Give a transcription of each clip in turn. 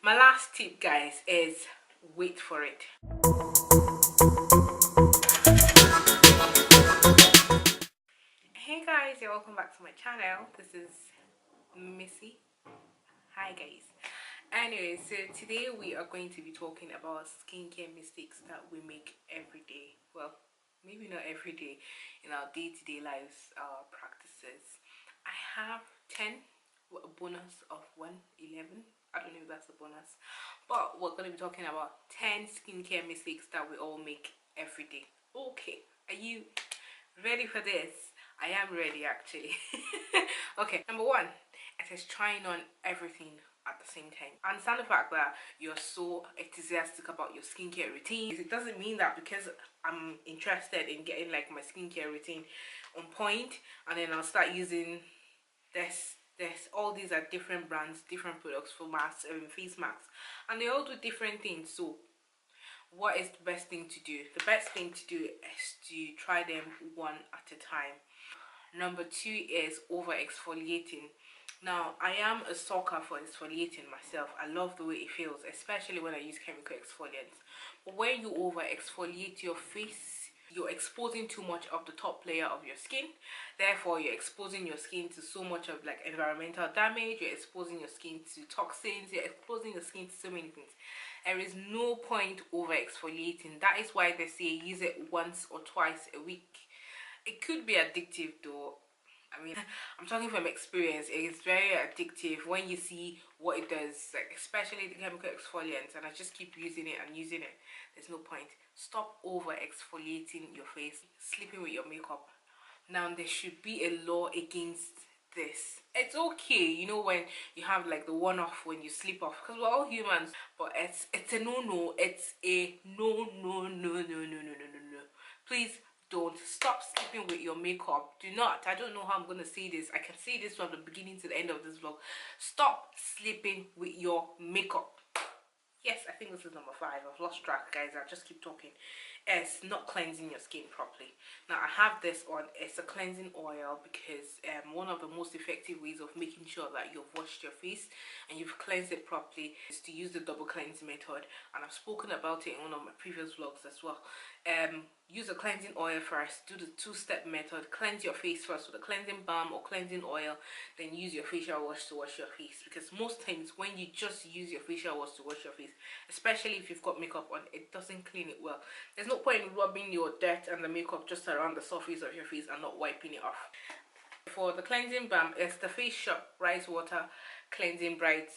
My last tip, guys, is wait for it. Hey guys, you're welcome back to my channel. This is Missy. Hi guys. Anyway, so today we are going to be talking about skincare mistakes that we make every day. Well, maybe not every day, in our day-to-day lives, our practices. I have 10 with a bonus of 111. I don't know if that's a bonus, but we're going to be talking about 10 skincare mistakes that we all make every day. Okay, are you ready for this? I am ready actually. Okay, number one, it is trying on everything at the same time. Understand the fact that you're so enthusiastic about your skincare routine. It doesn't mean that because I'm interested in getting like my skincare routine on point, and then I'll start using this. All these are different brands, different products for masks, face masks, and they all do different things. So what is the best thing to do? The best thing to do is to try them one at a time. Number two is over exfoliating. Now, I am a sucker for exfoliating myself. I love the way it feels, especially when I use chemical exfoliants. But when you over exfoliate your face, you're exposing too much of the top layer of your skin. Therefore, you're exposing your skin to so much of like environmental damage. You're exposing your skin to toxins. You're exposing your skin to so many things. There is no point over exfoliating. That is why they say use it once or twice a week. It could be addictive though. I mean, I'm talking from experience. It is very addictive when you see what it does, like especially the chemical exfoliants, and I just keep using it and using it. There's no point. Stop over exfoliating your face, sleeping with your makeup. Now there should be a law against this. It's okay, you know, when you have like the one off when you sleep off, because we're all humans, but it's a no. It's a no. Please don't stop sleeping with your makeup. Do not. I don't know how I'm gonna say this. I can say this from the beginning to the end of this vlog. Stop sleeping with your makeup. Yes, I think this is number 5. I've lost track, guys. I'll just keep talking. It's not cleansing your skin properly. Now, I have this on. It's a cleansing oil because one of the most effective ways of making sure that you've washed your face and you've cleansed it properly is to use the double cleanse method. And I've spoken about it in one of my previous vlogs as well. Use a cleansing oil first. Do the 2-step method. Cleanse your face first with a cleansing balm or cleansing oil. Then use your facial wash to wash your face. Because most times when you just use your facial wash to wash your face, especially if you've got makeup on, it doesn't clean it well. There's no point in rubbing your dirt and the makeup just around the surface of your face and not wiping it off. For the cleansing balm, it's the Face Shop Rice Water Cleansing Bright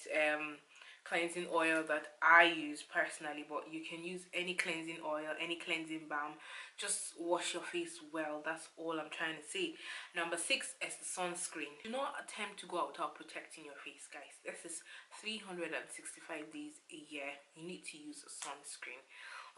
cleansing oil that I use personally, but you can use any cleansing oil, any cleansing balm. Just wash your face well. That's all I'm trying to say. Number 6 is the sunscreen. Do not attempt to go out without protecting your face, guys. This is 365 days a year. You need to use a sunscreen.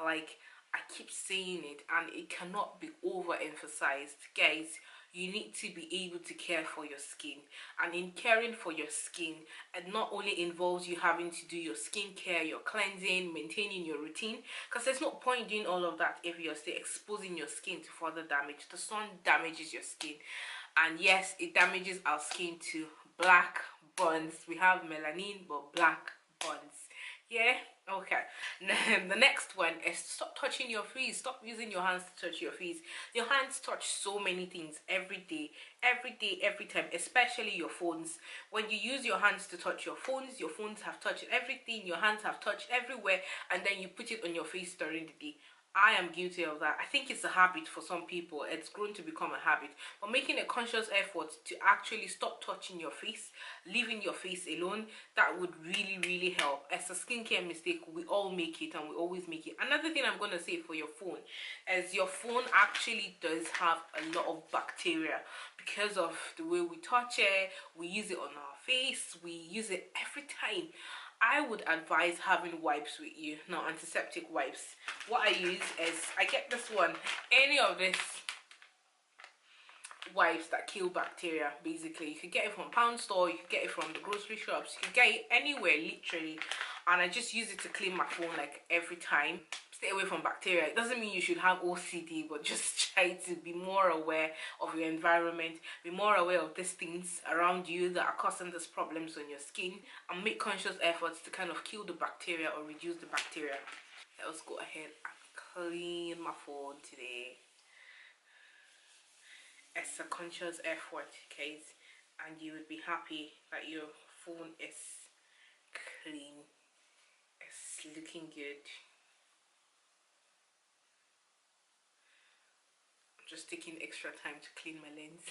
Like I keep saying it, and it cannot be overemphasized, guys. You need to be able to care for your skin, and in caring for your skin, it not only involves you having to do your skincare, your cleansing, maintaining your routine, because there's no point doing all of that if you're still exposing your skin to further damage. The sun damages your skin, and yes, it damages our skin to black burns. We have melanin, but black burns. Yeah, okay. The next one is stop touching your face. Stop using your hands to touch your face. Your hands touch so many things every day, every time, especially your phones. When you use your hands to touch your phones have touched everything. Your hands have touched everywhere, and then you put it on your face during the day. I am guilty of that. I think it's a habit for some people. It's grown to become a habit. But making a conscious effort to actually stop touching your face, leaving your face alone, that would really help. As a skincare mistake, we all make it, and we always make it. Another thing I'm going to say for your phone is your phone actually does have a lot of bacteria because of the way we touch it. We use it on our face. We use it every time. I would advise having wipes with you. Now, antiseptic wipes. What I use is, I get this one, any of this wipes that kill bacteria, basically. You could get it from pound store, you could get it from the grocery shops, you can get it anywhere, literally. And I just use it to clean my phone like every time. stay away from bacteria. It doesn't mean you should have OCD, but just try to be more aware of your environment, be more aware of these things around you that are causing these problems on your skin, and make conscious efforts to kind of kill the bacteria or reduce the bacteria. Let's go ahead and clean my phone today. It's a conscious effort, guys, and you would be happy that your phone is clean. It's looking good. I'm just taking extra time to clean my lens.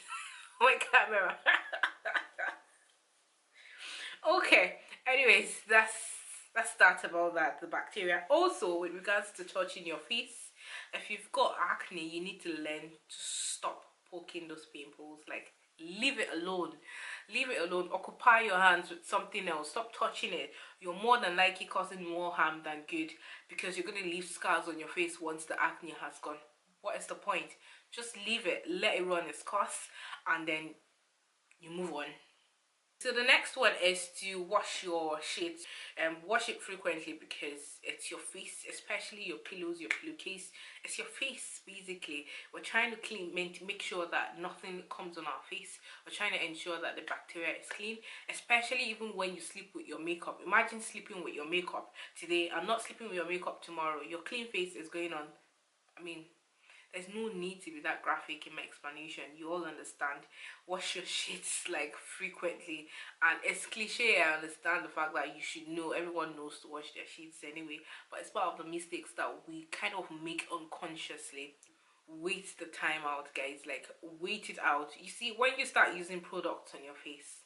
My camera. Okay, anyways, that's that about that, the bacteria. Also, with regards to touching your face, if you've got acne, you need to learn to stop poking those pimples. Like, leave it alone. Leave it alone. Occupy your hands with something else. Stop touching it. You're more than likely causing more harm than good, because you're going to leave scars on your face once the acne has gone. What is the point? Just leave it, let it run its course, and then you move on. So the next one is to wash your sheets, and wash it frequently, because it's your face, especially your pillows, your pillowcase. It's your face, basically. We're trying to clean, make sure that nothing comes on our face. We're trying to ensure that the bacteria is clean, especially even when you sleep with your makeup. Imagine sleeping with your makeup today and not sleeping with your makeup tomorrow. Your clean face is going on. I mean, there's no need to be that graphic in my explanation. You all understand. Wash your sheets like frequently. And it's cliche, I understand the fact that you should know. Everyone knows to wash their sheets anyway. But it's part of the mistakes that we kind of make unconsciously. Wait the time out, guys. Like, wait it out. You see, when you start using products on your face,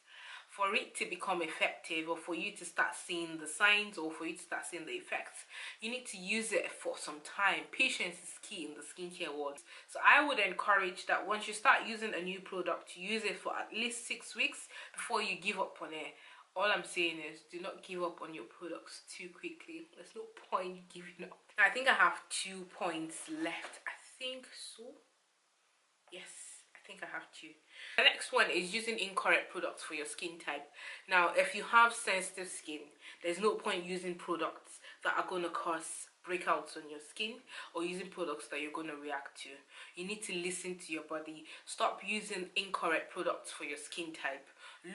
for it to become effective, or for you to start seeing the signs, or for you to start seeing the effects, you need to use it for some time. Patience is key in the skincare world. So I would encourage that once you start using a new product, to use it for at least 6 weeks before you give up on it. All I'm saying is, do not give up on your products too quickly. There's no point giving up. I think I have 2 points left. I think so. Yes, I think I have 2. The next one is using incorrect products for your skin type. Now, if you have sensitive skin, there's no point using products that are going to cause breakouts on your skin, or using products that you're going to react to. You need to listen to your body. Stop using incorrect products for your skin type.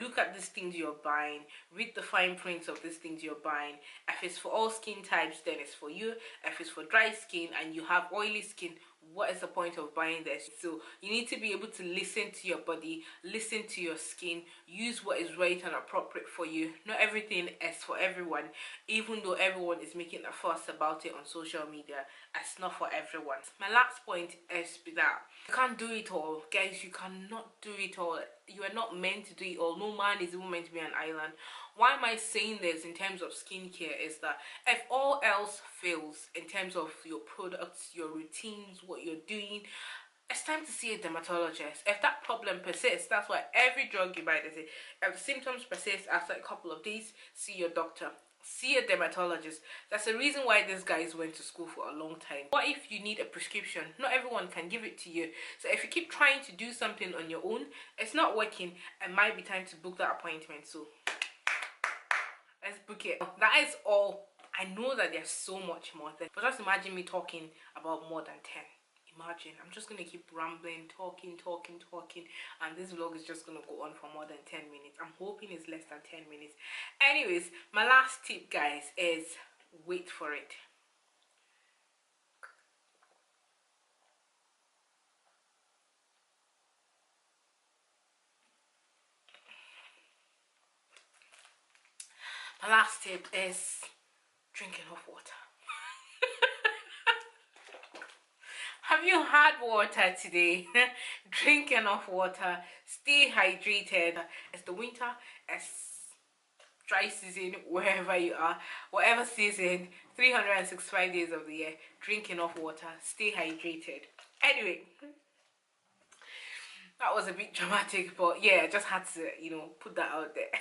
Look at these things you're buying. Read the fine prints of these things you're buying. If it's for all skin types, then it's for you. If it's for dry skin and you have oily skin, what is the point of buying this? So you need to be able to listen to your body, listen to your skin, use what is right and appropriate for you. Not everything is for everyone, even though everyone is making a fuss about it on social media. It's not for everyone. My last point is that you can't do it all, guys. You cannot do it all. You are not meant to do it all. No man is even meant to be an island. Why am I saying this in terms of skincare is that if all else fails in terms of your products, your routines, what you're doing, it's time to see a dermatologist. If that problem persists, that's why every drug you buy, they say, if the symptoms persist after a couple of days, see your doctor. See a dermatologist. That's the reason why these guys went to school for a long time. What if you need a prescription? Not everyone can give it to you. So if you keep trying to do something on your own, it's not working. It might be time to book that appointment. So let's book it. That is all. I know that there's so much more there, but just imagine me talking about more than 10. Imagine, I'm just going to keep rambling, talking, and this vlog is just going to go on for more than 10 minutes. I'm hoping it's less than 10 minutes. Anyways, my last tip, guys, is wait for it. My last tip is drink enough water. Have you had water today? Drink enough water. Stay hydrated. It's the winter. It's dry season wherever you are. Whatever season, 365 days of the year. Drink enough water. Stay hydrated. Anyway, that was a bit dramatic, but yeah, I just had to, put that out there.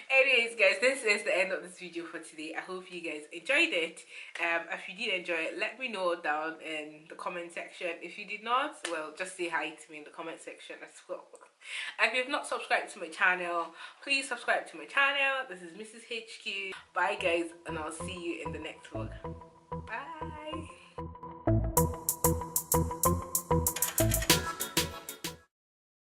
Anyways, guys, this is the end of this video for today. I hope you guys enjoyed it. If you did enjoy it, let me know down in the comment section. If you did not, well, just say hi to me in the comment section as well. If you have not subscribed to my channel, please subscribe to my channel. This is Mrs. HQ. Bye, guys, and I'll see you in the next vlog.